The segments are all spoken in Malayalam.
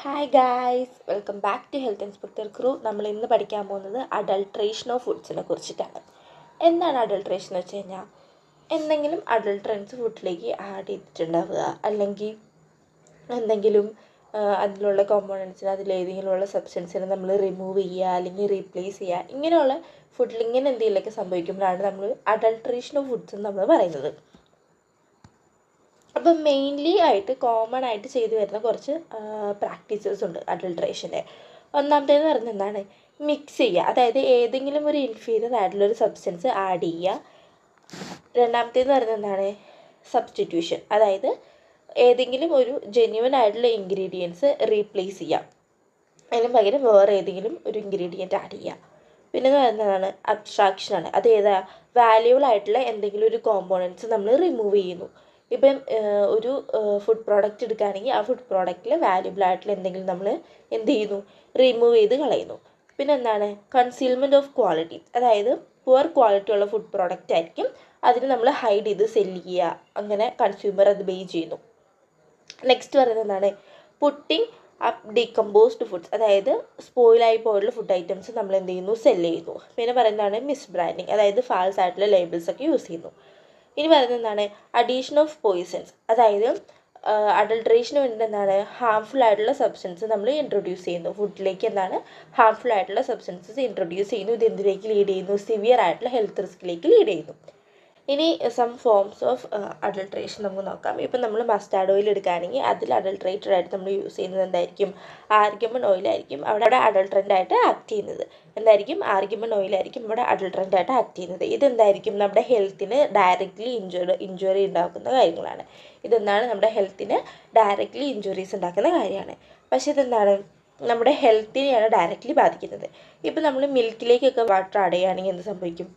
Hi guys, welcome back to health inspector crew. നമ്മൾ ഇന്ന് പഠിക്കാൻ പോകുന്നത് അഡൾട്രേഷൻ ഓഫ് ഫുഡ്സിനെ കുറിച്ചിട്ടാണ്. എന്താണ് അഡൾട്രേഷൻ എന്ന് വെച്ച് കഴിഞ്ഞാൽ, എന്തെങ്കിലും അഡൾട്രൻസ് ഫുഡിലേക്ക് ആഡ് ചെയ്തിട്ടുണ്ടാവുക, അല്ലെങ്കിൽ എന്തെങ്കിലും അതിലുള്ള കോമ്പോണൻസിന് അതിലേതെങ്കിലുമുള്ള സബ്സ്റ്റൻസിനെ നമ്മൾ റിമൂവ് ചെയ്യുക അല്ലെങ്കിൽ റീപ്ലേസ് ചെയ്യുക. ഇങ്ങനെയുള്ള ഫുഡിൽ ഇങ്ങനെ എന്തെങ്കിലുമൊക്കെ സംഭവിക്കുമ്പോഴാണ് നമ്മൾ അഡൾട്രേഷൻ ഓഫ് ഫുഡ്സ് എന്ന് നമ്മൾ പറയുന്നത്. അപ്പം മെയിൻലി ആയിട്ട് കോമൺ ആയിട്ട് ചെയ്തു വരുന്ന കുറച്ച് പ്രാക്ടീസസ് ഉണ്ട് അഡൾട്രേഷൻ്റെ. ഒന്നാമത്തേന്ന് പറയുന്നത് എന്താണ്, മിക്സ് ചെയ്യുക, അതായത് ഏതെങ്കിലും ഒരു ഇൻഫീരിയർ ആയിട്ടുള്ളൊരു സബ്സ്റ്റൻസ് ആഡ് ചെയ്യുക. രണ്ടാമത്തേന്ന് പറയുന്നത് എന്താണ്, സബ്സ്റ്റിറ്റ്യൂഷൻ, അതായത് ഏതെങ്കിലും ഒരു ജെന്യുവൻ ആയിട്ടുള്ള ഇൻഗ്രീഡിയൻസ് റീപ്ലേസ് ചെയ്യുക, അതിന് പകരം വേറെ ഏതെങ്കിലും ഒരു ഇൻഗ്രീഡിയൻറ്റ് ആഡ് ചെയ്യുക. പിന്നെ പറയുന്നതാണ് അബ്സ്ട്രാക്ഷനാണ്. അത് ഏതാ, വാല്യുബിൾ ആയിട്ടുള്ള എന്തെങ്കിലും ഒരു കോമ്പോണൻസ് നമ്മൾ റിമൂവ് ചെയ്യുന്നു. ഇപ്പം ഒരു ഫുഡ് പ്രോഡക്റ്റ് എടുക്കുകയാണെങ്കിൽ ആ ഫുഡ് പ്രോഡക്റ്റിൽ വാല്യുബിൾ ആയിട്ടുള്ള എന്തെങ്കിലും നമ്മൾ എന്ത് ചെയ്യുന്നു, റിമൂവ് ചെയ്ത് കളയുന്നു. പിന്നെ എന്താണ്, കൺസീൽമെൻറ്റ് ഓഫ് ക്വാളിറ്റി, അതായത് പുവർ ക്വാളിറ്റി ഉള്ള ഫുഡ് പ്രോഡക്റ്റ് ആയിരിക്കും, അതിന് നമ്മൾ ഹൈഡ് ചെയ്ത് സെല്ല് ചെയ്യുക, അങ്ങനെ കൺസ്യൂമർ അത് ബേ ചെയ്യുന്നു. നെക്സ്റ്റ് പറയുന്നത് എന്താണ്, പുട്ടിങ് അപ്പ് ഡീകമ്പോസ്ഡ് ഫുഡ്സ്, അതായത് സ്പോയിലായി പോയിട്ടുള്ള ഫുഡ് ഐറ്റംസ് നമ്മൾ എന്ത് ചെയ്യുന്നു, സെല്ല് ചെയ്യുന്നു. പിന്നെ പറയുന്നതാണ് മിസ് ബ്രാൻഡിങ്, അതായത് ഫാൾസ് ആയിട്ടുള്ള ലേബിൾസ് ഒക്കെ യൂസ് ചെയ്യുന്നു. ഇനി പറയുന്നത് എന്താണ്, അഡീഷൻ ഓഫ് പോയിസൺസ്, അതായത് അഡൾട്രേഷന് വേണ്ടി എന്താണ്, ഹാംഫുൾ ആയിട്ടുള്ള സബ്സ്റ്റൻസ് നമ്മൾ ഇൻട്രൊഡ്യൂസ് ചെയ്യുന്നു ഫുഡിലേക്ക്. എന്താണ്, ഹാംഫുൾ ആയിട്ടുള്ള സബ്സ്റ്റൻസസ് ഇൻട്രൊഡ്യൂസ് ചെയ്യുന്നു. ഇത് എന്തിലേക്ക് ലീഡ് ചെയ്യുന്നു, സിവിയർ ആയിട്ടുള്ള ഹെൽത്ത് റിസ്കിലേക്ക് ലീഡ് ചെയ്യുന്നു. ഇനി സം ഫോംസ് ഓഫ് അഡൾട്രേഷൻ നമുക്ക് നോക്കാം. ഇപ്പം നമ്മൾ മസ്റ്റാർഡ് ഓയിൽ എടുക്കുകയാണെങ്കിൽ അതിൽ അഡൾട്രേറ്റഡ് ആയിട്ട് നമ്മൾ യൂസ് ചെയ്യുന്നത് എന്തായിരിക്കും, ആർഗ്യമൺ ഓയിലായിരിക്കും അവിടെ അഡൾട്രൻ്റ് ആയിട്ട് ആക്ട് ചെയ്യുന്നത്. എന്തായിരിക്കും, ആർഗ്യമൺ ഓയിലായിരിക്കും ഇവിടെ അഡൾട്രൻ്റ് ആയിട്ട് ആക്ട് ചെയ്യുന്നത്. ഇതെന്തായിരിക്കും, നമ്മുടെ ഹെൽത്തിന് ഡയറക്റ്റ്ലി ഇഞ്ചുറി ഉണ്ടാക്കുന്ന കാര്യങ്ങളാണ്. ഇതെന്താണ്, നമ്മുടെ ഹെൽത്തിന് ഡയറക്റ്റ്ലി ഇഞ്ചുറീസ് ഉണ്ടാക്കുന്ന കാര്യമാണ്. പക്ഷേ ഇതെന്താണ്, നമ്മുടെ ഹെൽത്തിനെയാണ് ഡയറക്റ്റ്ലി ബാധിക്കുന്നത്. ഇപ്പം നമ്മൾ മിൽക്കിലേക്കൊക്കെ വാട്ടർ ആഡ് ചെയ്യുകയാണെങ്കിൽ എന്ത് സംഭവിക്കും,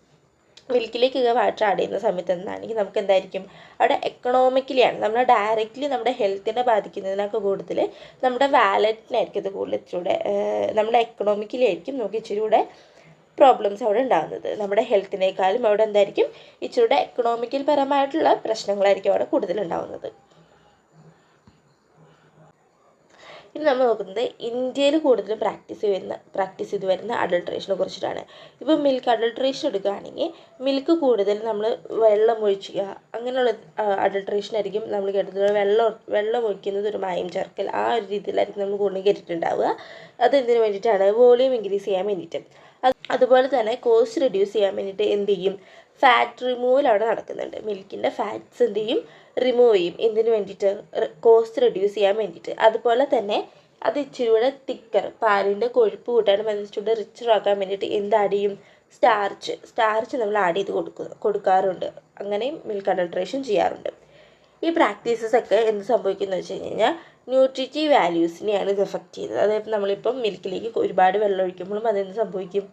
മിൽക്കിലേക്കൊക്കെ വാട്ടർ ആഡ് ചെയ്യുന്ന സമയത്ത് എന്താണെങ്കിൽ നമുക്ക് എന്തായിരിക്കും, അവിടെ എക്കണോമിക്കലിയാണ് നമ്മൾ ഡയറക്റ്റ്ലി നമ്മുടെ ഹെൽത്തിനെ ബാധിക്കുന്നതിനൊക്കെ കൂടുതൽ നമ്മുടെ വാലറ്റിനായിരിക്കും ഇത് കൂടുതൽ ഇച്ചിരൂടെ, നമ്മുടെ എക്കണോമിക്കലി ആയിരിക്കും നമുക്ക് ഇച്ചിരി കൂടെ പ്രോബ്ലംസ് അവിടെ ഉണ്ടാകുന്നത്. നമ്മുടെ ഹെൽത്തിനേക്കാളും അവിടെ എന്തായിരിക്കും, ഇച്ചിരൂടെ എക്കണോമിക്കൽ പരമായിട്ടുള്ള പ്രശ്നങ്ങളായിരിക്കും അവിടെ കൂടുതലുണ്ടാകുന്നത്. ഇനി നമ്മൾ നോക്കുന്നത് ഇന്ത്യയിൽ കൂടുതലും പ്രാക്ടീസ് ചെയ്ത് വരുന്ന അഡൾട്രേഷനെ കുറിച്ചിട്ടാണ്. ഇപ്പോൾ മിൽക്ക് അഡൾട്രേഷൻ എടുക്കുകയാണെങ്കിൽ മിൽക്ക് കൂടുതൽ നമ്മൾ വെള്ളം ഒഴിക്കുക, അങ്ങനെയുള്ള അഡൾട്രേഷനായിരിക്കും നമ്മൾ കേട്ടിട്ടുള്ളത്. വെള്ളം ഒഴിക്കുന്നത് ഒരു മായം ചേർക്കൽ, ആ ഒരു രീതിയിലായിരിക്കും നമ്മൾ കൂടുതൽ കേട്ടിട്ടുണ്ടാവുക. അതെന്തിനു വേണ്ടിയിട്ടാണ്, വോളിയം ഇൻക്രീസ് ചെയ്യാൻ വേണ്ടിയിട്ട്. അതുപോലെ തന്നെ കോസ്റ്റ് റെഡ്യൂസ് ചെയ്യാൻ വേണ്ടിയിട്ട് എന്ത് ചെയ്യും, ഫാറ്റ് റിമൂവൽ അവിടെ നടക്കുന്നുണ്ട്. മിൽക്കിൻ്റെ ഫാറ്റ്സ് എന്ത് ചെയ്യും, റിമൂവ് ചെയ്യും. എന്തിനു വേണ്ടിയിട്ട്, കോസ്റ്റ് റെഡ്യൂസ് ചെയ്യാൻ വേണ്ടിയിട്ട്. അതുപോലെ തന്നെ അത് ഇച്ചിരി കൂടെ തിക്കർ, പാലിൻ്റെ കൊഴുപ്പ് കൂട്ടാനും അത് ഇച്ചിരി കൂടെ റിച്ചർ ആക്കാൻ വേണ്ടിയിട്ട് എന്ത് ആഡ് ചെയ്യും, സ്റ്റാർച്ച് നമ്മൾ ആഡ് ചെയ്ത് കൊടുക്കാറുണ്ട്. അങ്ങനെയും മിൽക്ക് അഡൾട്രേഷൻ ചെയ്യാറുണ്ട്. ഈ പ്രാക്ടീസസ് ഒക്കെ എന്ത് സംഭവിക്കുന്നത് വെച്ച് കഴിഞ്ഞാൽ ന്യൂട്രിറ്റീവ് വാല്യൂസിനെയാണ് ഇത് എഫക്റ്റ് ചെയ്യുന്നത്. അതായത് നമ്മളിപ്പം മിൽക്കിലേക്ക് ഒരുപാട് വെള്ളം ഒഴിക്കുമ്പോഴും അതെന്ത് സംഭവിക്കും,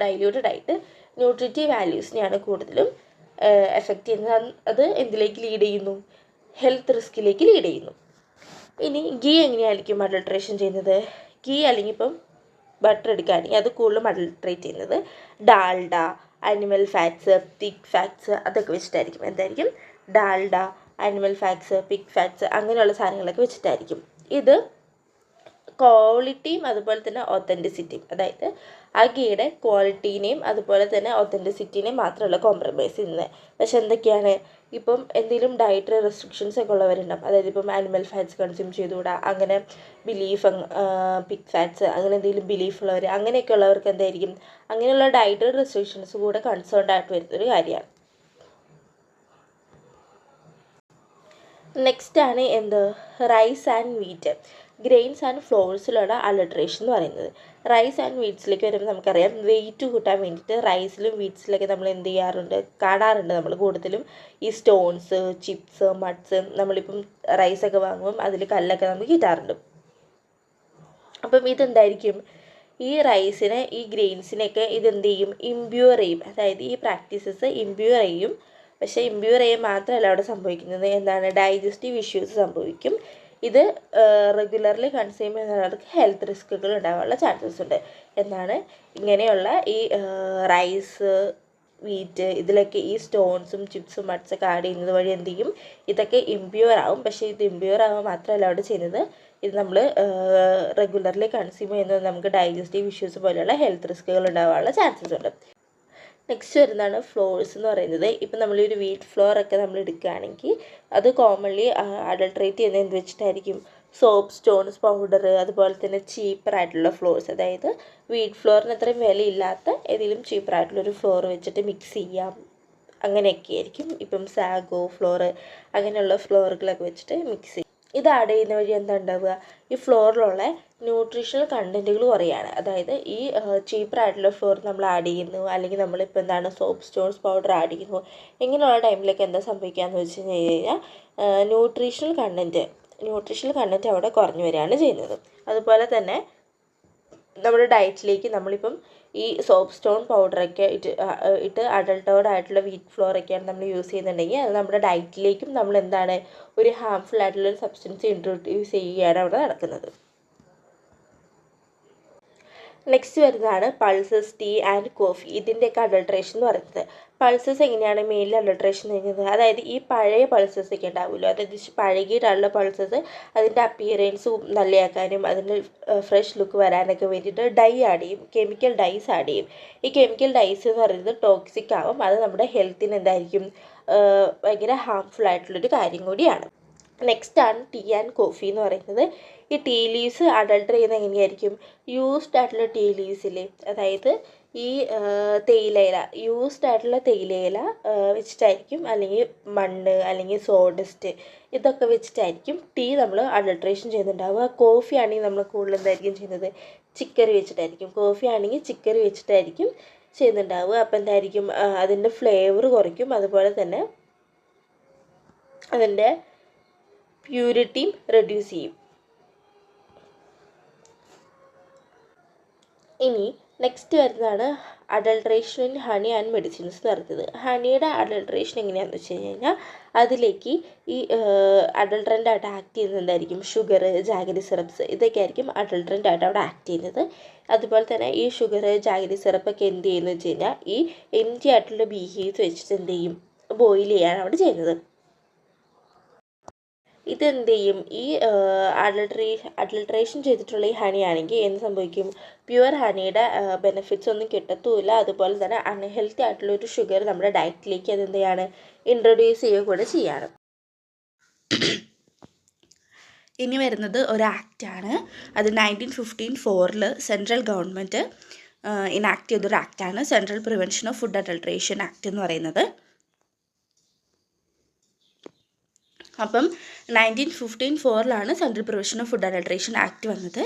ഡൈല്യൂട്ടഡ് ആയിട്ട് ന്യൂട്രിറ്റീവ് വാല്യൂസിനെയാണ് കൂടുതലും എഫക്റ്റ് ചെയ്യുന്നത്. അത് എന്തിലേക്ക് ലീഡ് ചെയ്യുന്നു, ഹെൽത്ത് റിസ്കിലേക്ക് ലീഡ് ചെയ്യുന്നു. ഇനി ഗീ എങ്ങനെയായിരിക്കും അഡൾട്രേഷൻ ചെയ്യുന്നത്, ഗീ അല്ലെങ്കിൽ ഇപ്പം ബട്ടർ എടുക്കുകയാണെങ്കിൽ അത് കൂടുതലും അഡൾട്രേറ്റ് ചെയ്യുന്നത് Dalda, animal fats, pig fats അതൊക്കെ വെച്ചിട്ടായിരിക്കും. എന്തായിരിക്കും, Dalda, animal fats, pig fats അങ്ങനെയുള്ള സാധനങ്ങളൊക്കെ വെച്ചിട്ടായിരിക്കും. ഇത് ക്വാളിറ്റിയും അതുപോലെ തന്നെ ഒത്തൻറ്റിസിറ്റിയും, അതായത് ആ ഗീയുടെ ക്വാളിറ്റീനെയും അതുപോലെ തന്നെ ഒത്തൻറ്റിസിറ്റീനെയും മാത്രമല്ല കോംപ്രമൈസ് ചെയ്യുന്നത്. പക്ഷെ എന്തൊക്കെയാണ്, ഇപ്പം എന്തെങ്കിലും ഡയറ്ററി റെസ്ട്രിക്ഷൻസ് ഒക്കെ ഉള്ളവരുണ്ടാവും. അതായത് ഇപ്പം ആനിമൽ ഫാറ്റ്സ് കൺസ്യൂം ചെയ്തുകൂടാ, അങ്ങനെ ബിലീഫ്, പിഗ് ഫാറ്റ്സ് അങ്ങനെ എന്തെങ്കിലും ബിലീഫ് ഉള്ളവർ, അങ്ങനെയൊക്കെ ഉള്ളവർക്ക് എന്തായിരിക്കും, അങ്ങനെയുള്ള ഡയറ്ററി റെസ്ട്രിക്ഷൻസ് കൂടെ കൺസേൺഡ് ആയിട്ട് വരുന്നൊരു കാര്യമാണ്. നെക്സ്റ്റ് ആണ് എന്ത്, rice and wheat, grains and ഫ്ലോഴ്സിലുള്ള അഡൾട്രേഷൻ എന്ന് പറയുന്നത്. റൈസ് ആൻഡ് വീറ്റ്സിലേക്ക് വരുമ്പോൾ നമുക്കറിയാം, വെയിറ്റ് കൂട്ടാൻ വേണ്ടിയിട്ട് റൈസിലും വീറ്റ്സിലൊക്കെ നമ്മൾ എന്ത് കാണാറുണ്ട് നമ്മൾ കൂടുതലും ഈ സ്റ്റോൺസ്, ചിപ്സ്, മഡ്സ്. നമ്മളിപ്പം റൈസൊക്കെ വാങ്ങുമ്പം അതിൽ കല്ലൊക്കെ നമുക്ക് കിട്ടാറുണ്ട്. അപ്പം ഇതെന്തായിരിക്കും, ഈ റൈസിനെ ഈ ഗ്രെയിൻസിനെയൊക്കെ ഇതെന്ത് ചെയ്യും, ഇമ്പ്യൂർ ചെയ്യും. അതായത് ഈ പ്രാക്ടീസസ് ഇമ്പ്യൂർ ചെയ്യും. പക്ഷേ ഇമ്പ്യൂർ ചെയ്യാൻ മാത്രമല്ല അവിടെ സംഭവിക്കുന്നത്, എന്താണ്, ഡൈജസ്റ്റീവ് ഇഷ്യൂസ് സംഭവിക്കും. ഇത് റെഗുലർലി കൺസ്യൂം ചെയ്യുന്നവർക്ക് ഹെൽത്ത് റിസ്കുകൾ ഉണ്ടാകാനുള്ള ചാൻസസ് ഉണ്ട്. എന്താണ്, ഇങ്ങനെയുള്ള ഈ റൈസ്, വീറ്റ് ഇതിലൊക്കെ ഈ സ്റ്റോൺസും ചിപ്സും മഡ്സൊക്കെ ആഡ് ചെയ്യുന്നത് വഴി എന്ത് ചെയ്യും, ഇതൊക്കെ ഇമ്പ്യൂർ ആവും. പക്ഷേ ഇത് ഇമ്പ്യൂർ ആവാൻ മാത്രമല്ല അവിടെ ചെയ്യുന്നത്, ഇത് നമ്മൾ റെഗുലർലി കൺസ്യൂം ചെയ്യുന്നത് നമുക്ക് ഡൈജസ്റ്റീവ് ഇഷ്യൂസ് പോലെയുള്ള ഹെൽത്ത് റിസ്കുകൾ ഉണ്ടാകാനുള്ള ചാൻസസ് ഉണ്ട്. നെക്സ്റ്റ് വരുന്നതാണ് ഫ്ലോർസ് എന്ന് പറയുന്നത്. ഇപ്പം നമ്മളൊരു വീറ്റ് ഫ്ലോർ ഒക്കെ നമ്മൾ എടുക്കുകയാണെങ്കിൽ അത് കോമൺലി അഡൾട്രേറ്റ് ചെയ്യുന്നത് എന്ത് വെച്ചിട്ടായിരിക്കും? സോപ്പ്, സ്റ്റോൺസ് പൗഡർ, അതുപോലെ തന്നെ ചീപ്പറായിട്ടുള്ള ഫ്ലോർസ്, അതായത് വീറ്റ് ഫ്ലോറിന് അത്രയും വിലയില്ലാത്ത ഏതെങ്കിലും ചീപ്പറായിട്ടുള്ളൊരു ഫ്ലോർ വെച്ചിട്ട് മിക്സ് ചെയ്യാം. അങ്ങനെയൊക്കെ ആയിരിക്കും. ഇപ്പം സാഗോ ഫ്ലോർ അങ്ങനെയുള്ള ഫ്ലോറുകളൊക്കെ വെച്ചിട്ട് മിക്സ് ചെയ്യും. ഇത് ആഡ് ചെയ്യുന്ന വഴി എന്താ ഉണ്ടാവുക? ഈ ഫ്ലോറിലുള്ള ന്യൂട്രീഷണൽ കണ്ടൻറ്റുകൾ കുറയാണ്. അതായത് ഈ ചീപ്പറായിട്ടുള്ള ഫ്ലോർ നമ്മൾ ആഡ് ചെയ്യുന്നു, അല്ലെങ്കിൽ നമ്മളിപ്പോൾ എന്താണ് സോപ്പ്, സ്റ്റോൺസ് പൗഡർ ആഡ് ചെയ്യുന്നു, ഇങ്ങനെയുള്ള ടൈമിലേക്ക് എന്താ സംഭവിക്കുകയെന്ന് വെച്ച് കഴിഞ്ഞാൽ ന്യൂട്രീഷണൽ കണ്ടൻറ്റ് അവിടെ കുറഞ്ഞു വരികയാണ് ചെയ്യുന്നത്. അതുപോലെ തന്നെ നമ്മുടെ ഡയറ്റിലേക്ക് നമ്മളിപ്പം ഈ സോപ്പ്, സ്റ്റോൺ പൗഡറൊക്കെ ഇട്ട് അഡൾട്ടേർഡ് ആയിട്ടുള്ള വീറ്റ് ഫ്ലോറൊക്കെയാണ് നമ്മൾ യൂസ് ചെയ്യുന്നുണ്ടെങ്കിൽ അത് നമ്മുടെ ഡയറ്റിലേക്കും നമ്മൾ എന്താണ് ഒരു ഹാംഫുൾ ആയിട്ടുള്ളൊരു സബ്സ്റ്റൻസ് ഇൻട്രൊഡ്യൂസ് ചെയ്യുകയാണ് അവിടെ നടക്കുന്നത്. നെക്സ്റ്റ് വരുന്നതാണ് പൾസസ്, ടീ ആൻഡ് കോഫി. ഇതിൻ്റെയൊക്കെ അഡൾട്രേഷൻ എന്ന് പറയുന്നത്. പൾസസ് എങ്ങനെയാണ് മെയിൻലി അഡൾട്രേഷൻ ചെയ്യുന്നത്? അതായത് ഈ പഴയ പൾസസ് ഒക്കെ ഉണ്ടാവുമല്ലോ, അതായത് പഴകിയിട്ടുള്ള പൾസസ് അതിൻ്റെ അപ്പിയറൻസ് നല്ലതാക്കാനും അതിൻ്റെ ഫ്രഷ് ലുക്ക് വരാനൊക്കെ വേണ്ടിയിട്ട് ഡൈ ആഡ് ചെയ്യും, കെമിക്കൽ ഡൈസ് ആഡ് ചെയ്യും. ഈ കെമിക്കൽ ഡൈസ് എന്ന് പറയുന്നത് ടോക്സിക് ആവും. അത് നമ്മുടെ ഹെൽത്തിന് എന്തായിരിക്കും? ഭയങ്കര ഹാംഫുൾ ആയിട്ടുള്ളൊരു കാര്യം കൂടിയാണ്. നെക്സ്റ്റ് ആണ് ടീ ആൻഡ് കോഫി എന്ന് പറയുന്നത്. ഈ ടീ ലീവ്സ് അഡൾട്ടർ ചെയ്യുന്നത് എങ്ങനെയായിരിക്കും? യൂസ്ഡ് ആയിട്ടുള്ള ടീ ലീവ്സില്ലേ, അതായത് ഈ യൂസ്ഡ് ആയിട്ടുള്ള തേയിലയില വെച്ചിട്ടായിരിക്കും, അല്ലെങ്കിൽ മണ്ണ്, അല്ലെങ്കിൽ സോഡസ്റ്റ്, ഇതൊക്കെ വെച്ചിട്ടായിരിക്കും ടീ നമ്മൾ അഡൾട്രേഷൻ ചെയ്യുന്നുണ്ടാവുക. കോഫി ആണെങ്കിൽ നമ്മൾ കൂടുതൽ എന്തായിരിക്കും ചെയ്യുന്നത്? ചിക്കറി വെച്ചിട്ടായിരിക്കും. കോഫി ആണെങ്കിൽ ചിക്കറി വെച്ചിട്ടായിരിക്കും ചെയ്യുന്നുണ്ടാവുക. അപ്പോൾ എന്തായിരിക്കും? അതിൻ്റെ ഫ്ലേവർ കുറയ്ക്കും, അതുപോലെ തന്നെ അതിൻ്റെ പ്യൂരിറ്റിയും റെഡ്യൂസ് ചെയ്യും. ഇനി നെക്സ്റ്റ് വരുന്നതാണ് adulteration in honey and medicines എന്ന് പറയുന്നത്. ഹണിയുടെ അഡൾട്രേഷൻ എങ്ങനെയാണെന്ന് വെച്ച് കഴിഞ്ഞാൽ അതിലേക്ക് ഈ അഡൾട്രൻ്റ് ആയിട്ട് ആക്ട് ചെയ്യുന്നത് എന്തായിരിക്കും? ഷുഗർ, ജാഗരി സിറപ്സ്, ഇതൊക്കെ ആയിരിക്കും അഡൾട്രൻ്റ് ആയിട്ട് അവിടെ ആക്ട് ചെയ്യുന്നത്. അതുപോലെ തന്നെ ഈ ഷുഗർ, ജാഗരി സിറപ്പൊക്കെ എന്ത് ചെയ്യുന്നു വെച്ച് കഴിഞ്ഞാൽ ഈ എം ടി ആയിട്ടുള്ള ബീഹീവ്സ് വെച്ചിട്ട് എന്ത് ചെയ്യും? ബോയിൽ അവിടെ ചെയ്യുന്നത്. ഇതെന്ത് ചെയ്യും? ഈ അഡൾട്രേഷൻ ചെയ്തിട്ടുള്ള ഈ ഹണി ആണെങ്കിൽ എന്ത് സംഭവിക്കും? പ്യുവർ ഹണിയുടെ ബെനിഫിറ്റ്സ് ഒന്നും കിട്ടത്തുമില്ല. അതുപോലെ തന്നെ അൺഹെൽത്തി ആയിട്ടുള്ളൊരു ഷുഗർ നമ്മുടെ ഡയറ്റിലേക്ക് അതെന്ത് ചെയ്യാണ്? ഇൻട്രൊഡ്യൂസ് ചെയ്യുക കൂടെ ചെയ്യാണ്. ഇനി വരുന്നത് ഒരു ആക്റ്റാണ്. അത് 1954 സെൻട്രൽ ഗവൺമെൻറ് ഇനാക്ട് ചെയ്തൊരു ആക്റ്റാണ്, central prevention of food adulteration act എന്ന് പറയുന്നത്. അപ്പം 1954 central prevention of food adulteration act വന്നത്.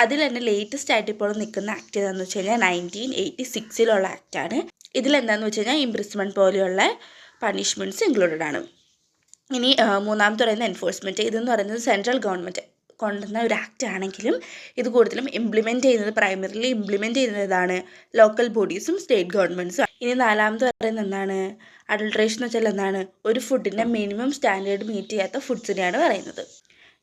അതിൽ തന്നെ ലേറ്റസ്റ്റ് ആയിട്ട് ഇപ്പോൾ നിൽക്കുന്ന ആക്ട് ഏതാണെന്ന് വെച്ച് കഴിഞ്ഞാൽ 1986 ആക്റ്റാണ്. ഇതിലെന്താണെന്ന് വെച്ച് കഴിഞ്ഞാൽ ഇംപ്രിസ്മെൻറ്റ് പോലെയുള്ള പണിഷ്മെൻറ്റ്സ് ഇൻക്ലൂഡഡ് ആണ്. ഇനി മൂന്നാമത്തെ പറയുന്ന എൻഫോഴ്സ്മെൻറ്റ്. ഇതെന്ന് പറയുന്നത് സെൻട്രൽ ഗവൺമെൻറ് കൊണ്ടുവന്ന ഒരു ആക്ട് ആണെങ്കിലും ഇത് കൂടുതലും പ്രൈമറിലി ഇംപ്ലിമെൻറ്റ് ചെയ്യുന്നത് ഏതാണ്? ലോക്കൽ ബോഡീസും സ്റ്റേറ്റ് ഗവൺമെൻറ്റ്സും. ഇനി നാലാമത്തെ പറയുന്നത് എന്താണ്? അഡൾട്രേഷൻ എന്ന് വെച്ചാൽ എന്താണ്? ഒരു ഫുഡിൻ്റെ മിനിമം സ്റ്റാൻഡേർഡ് മീറ്റ് ചെയ്യാത്ത ഫുഡ്സിനെയാണ് പറയുന്നത്.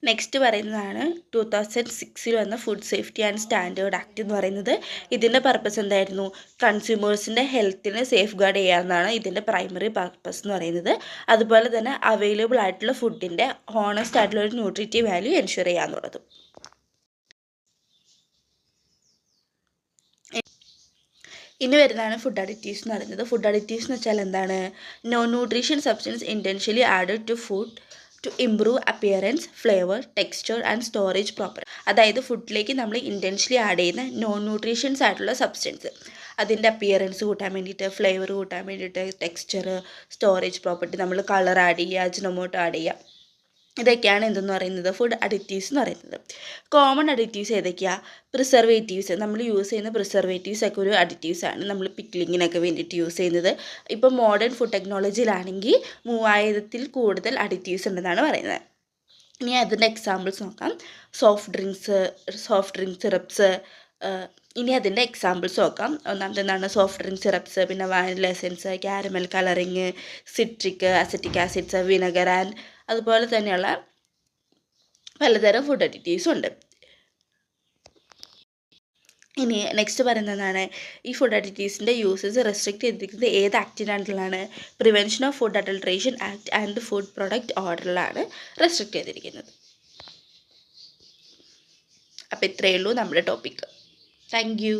നെക്സ്റ്റ് പറയുന്നതാണ് 2006 വന്ന food safety and standard act എന്ന് പറയുന്നത്. ഇതിൻ്റെ പർപ്പസ് എന്തായിരുന്നു? കൺസ്യൂമേഴ്സിൻ്റെ ഹെൽത്തിനെ സേഫ് ഗാർഡ് ചെയ്യാമെന്നാണ് ഇതിൻ്റെ പ്രൈമറി പർപ്പസ് എന്ന് പറയുന്നത്. അതുപോലെ തന്നെ അവൈലബിൾ ആയിട്ടുള്ള ഫുഡിൻ്റെ ഹോണസ്റ്റ് ആയിട്ടുള്ള ഒരു ന്യൂട്രിറ്റീവ് വാല്യൂ എൻഷുർ ചെയ്യാമെന്നുള്ളത്. ഇനി വരുന്നതാണ് ഫുഡ് അഡിറ്റീവ്സ് എന്ന് പറയുന്നത്. ഫുഡ് അഡിറ്റീവ്സ് എന്ന് വെച്ചാൽ എന്താണ്? Non nutrition substance intentionally added to food to improve appearance, flavour, texture and storage proper. അതായത് ഫുഡിലേക്ക് നമ്മൾ ഇൻറ്റൻഷ്യലി ആഡ് ചെയ്യുന്ന നോൺ ന്യൂട്രീഷ്യൻസ് ആയിട്ടുള്ള സബ്സ്റ്റൻസ്, അതിൻ്റെ അപ്പിയറൻസ് കൂട്ടാൻ വേണ്ടിയിട്ട്, ഫ്ലേവർ കൂട്ടാൻ വേണ്ടിയിട്ട്, ടെക്സ്ചർ, സ്റ്റോറേജ് പ്രോപ്പർട്ടി, നമ്മൾ കളർ ആഡ് ചെയ്യുക, അജിനോമോട്ടോ ആഡ് ചെയ്യുക, ഇതൊക്കെയാണ് എന്തെന്ന് പറയുന്നത്? ഫുഡ് അഡിറ്റീവ്സ് എന്ന് പറയുന്നത്. കോമൺ അഡിറ്റീവ്സ് ഏതൊക്കെയാണ്? പ്രിസർവേറ്റീവ്സ്. നമ്മൾ യൂസ് ചെയ്യുന്ന പ്രിസർവേറ്റീവ്സ് ഒക്കെ ഒരു അഡിറ്റീവ്സ് ആണ്, നമ്മൾ പിക്ലിങ്ങിനൊക്കെ വേണ്ടിയിട്ട് യൂസ് ചെയ്യുന്നത്. ഇപ്പോൾ മോഡേൺ ഫുഡ് ടെക്നോളജിയിലാണെങ്കിൽ 3000-ൽ കൂടുതൽ അഡിറ്റീവ്സ് ഉണ്ടെന്നാണ് പറയുന്നത്. ഇനി അതിൻ്റെ എക്സാമ്പിൾസ് നോക്കാം. Soft drinks syrups. ഇനി അതിൻ്റെ എക്സാമ്പിൾസ് നോക്കാം. ഒന്നാമത്തെ എന്താണ്? സോഫ്റ്റ് ഡ്രിങ്ക് സിറപ്സ്, പിന്നെ vanilla essence, caramel colouring, citric, acetic acids, vinegar and അതുപോലെ തന്നെയുള്ള പലതരം ഫുഡ് അഡിറ്റീവ്സും ഉണ്ട്. ഇനി നെക്സ്റ്റ് പറയുന്നതാണ് ഈ ഫുഡ് അഡിറ്റീവ്സിൻ്റെ യൂസസ് റെസ്ട്രിക്റ്റ് ചെയ്തിരിക്കുന്നത് ഏത് ആക്ടിനായിട്ടുള്ളതാണ്? Prevention of food adulteration act and food product ഓർഡറിലാണ് റെസ്ട്രിക്റ്റ് ചെയ്തിരിക്കുന്നത്. അപ്പോൾ ഇത്രയേ ഉള്ളൂ നമ്മുടെ ടോപ്പിക്ക്. Thank you.